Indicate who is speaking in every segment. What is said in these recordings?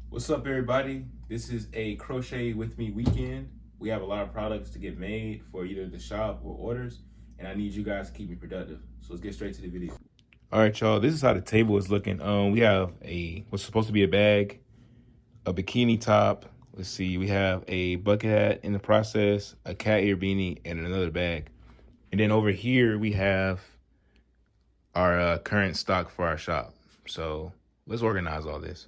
Speaker 1: What's up, everybody? This is a Crochet With Me weekend. We have a lot of products to get made for either the shop or orders, and I need you guys to keep me productive. So let's get straight to the video. All right, y'all. This is how the table is looking. We have what's supposed to be a bag, a bikini top. Let's see. We have a bucket hat in the process, a cat ear beanie, and another bag. And then over here we have our current stock for our shop. So let's organize all this.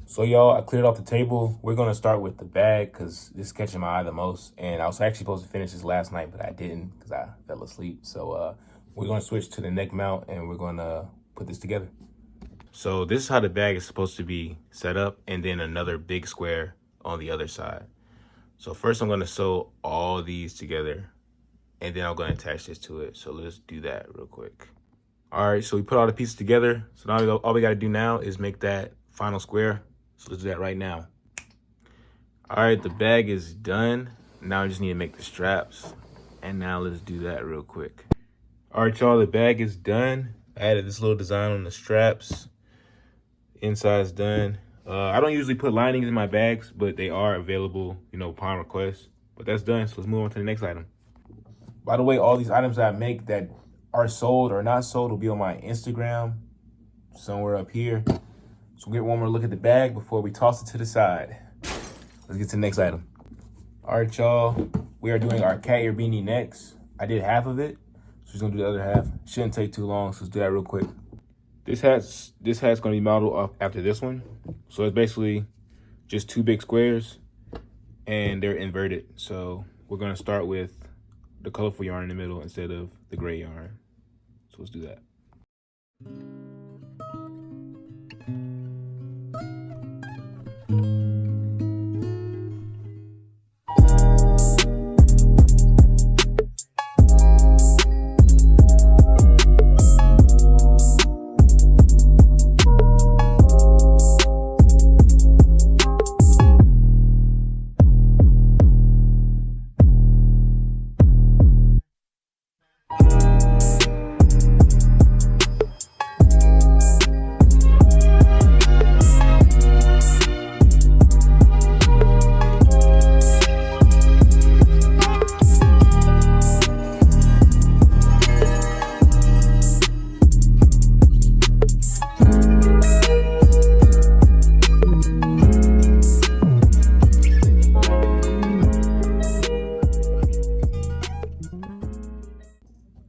Speaker 1: So y'all, I cleared off the table. We're gonna start with the bag because this is catching my eye the most. And I was actually supposed to finish this last night, but I didn't because I fell asleep. So we're gonna switch to the neck mount and we're gonna put this together. So this is how the bag is supposed to be set up, and then another big square on the other side. So first I'm gonna sew all these together and then I'm gonna attach this to it. So let's do that real quick. All right, so we put all the pieces together. So now all we gotta do now is make that final square. So let's do that right now. All right, the bag is done. Now I just need to make the straps. And now let's do that real quick. All right, y'all, the bag is done. I added this little design on the straps. Inside is done. I don't usually put linings in my bags, but they are available, upon request. But that's done, so let's move on to the next item. By the way, all these items that I make that are sold or not sold will be on my Instagram, somewhere up here. So we'll get one more look at the bag before we toss it to the side. Let's get to the next item. All right, y'all. We are doing our cat ear beanie next. I did half of it, so she's gonna do the other half. Shouldn't take too long, so let's do that real quick. This hat's gonna be modeled off after this one. So it's basically just two big squares and they're inverted. So we're gonna start with the colorful yarn in the middle instead of the gray yarn. So let's do that.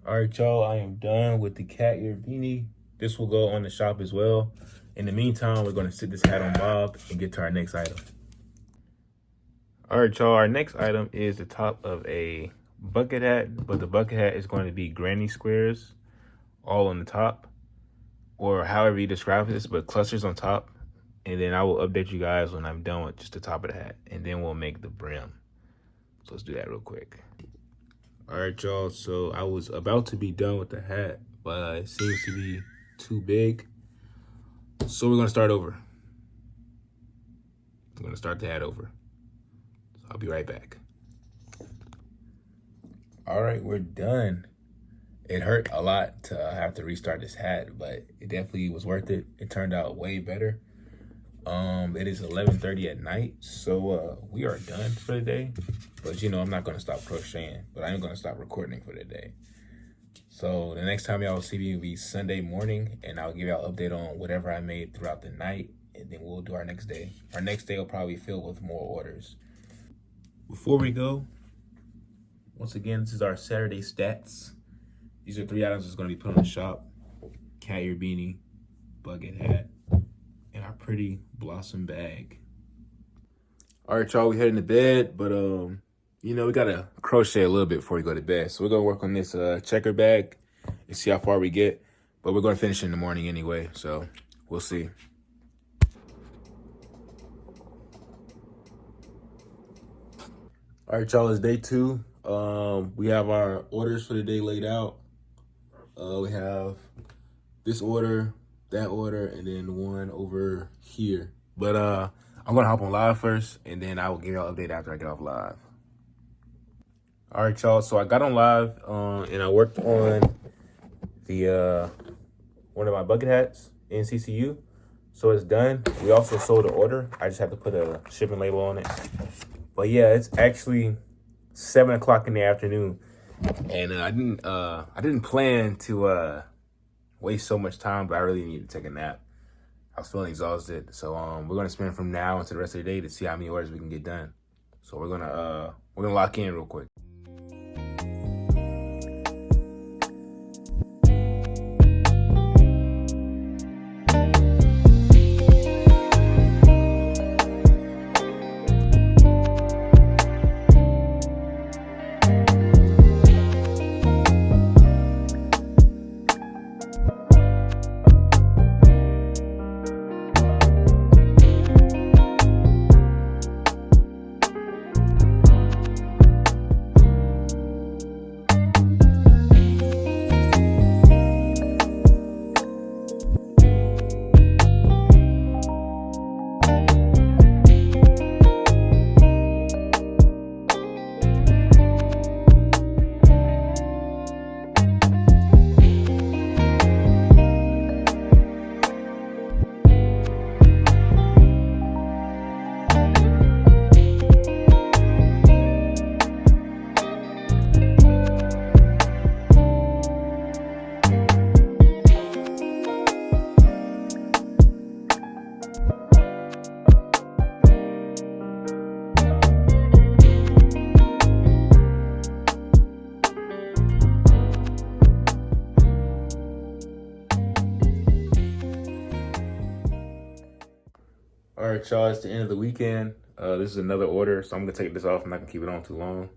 Speaker 1: All right, y'all, I am done with the cat ear beanie. This will go on the shop as well. In the meantime, we're gonna sit this hat on Bob and get to our next item. All right, y'all, our next item is the top of a bucket hat, but the bucket hat is going to be granny squares all on the top, or however you describe this, but clusters on top. And then I will update you guys when I'm done with just the top of the hat, and then we'll make the brim. So let's do that real quick. All right, y'all, so I was about to be done with the hat, but it seems to be too big. So we're gonna start over. I'm gonna start the hat over. So I'll be right back. All right, we're done. It hurt a lot to have to restart this hat, but it definitely was worth it. It turned out way better. It is 11:30 at night, so we are done for the day. But I'm not gonna stop crocheting, but I am gonna stop recording for the day. So the next time y'all see me will be Sunday morning, and I'll give y'all an update on whatever I made throughout the night, and then we'll do our next day. Our next day will probably be filled with more orders. Before we go, once again, this is our Saturday stats. These are 3 items that's gonna be put on the shop: cat ear beanie, bucket hat, and our pretty blossom bag. All right, y'all, we heading to bed, but we gotta crochet a little bit before we go to bed. So we're gonna work on this checker bag and see how far we get. But we're gonna finish in the morning anyway, so we'll see. All right, y'all, it's day 2. We have our orders for the day laid out. We have this order, that order, and then the one over here. But I'm gonna hop on live first, and then I will give y'all an update after I get off live. All right, y'all. So I got on live, and I worked on the one of my bucket hats in CCU. So it's done. We also sold the order. I just have to put a shipping label on it. But yeah, it's actually 7 o'clock in the afternoon, and I didn't plan to waste so much time, but I really need to take a nap. I was feeling exhausted, so we're gonna spend from now until the rest of the day to see how many orders we can get done. So we're gonna lock in real quick. All right, y'all, it's the end of the weekend. This is another order, so I'm gonna take this off. I'm not gonna keep it on too long.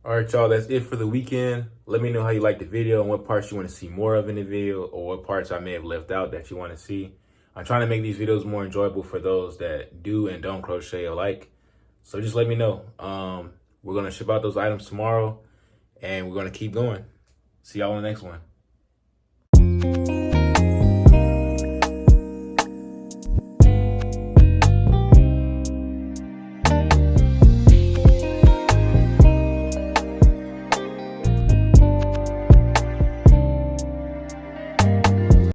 Speaker 1: All right, y'all, that's it for the weekend. Let me know how you liked the video and what parts you want to see more of in the video, or what parts I may have left out that you want to see. I'm trying to make these videos more enjoyable for those that do and don't crochet alike. So just let me know. We're gonna ship out those items tomorrow, and we're gonna keep going. See y'all in the next one.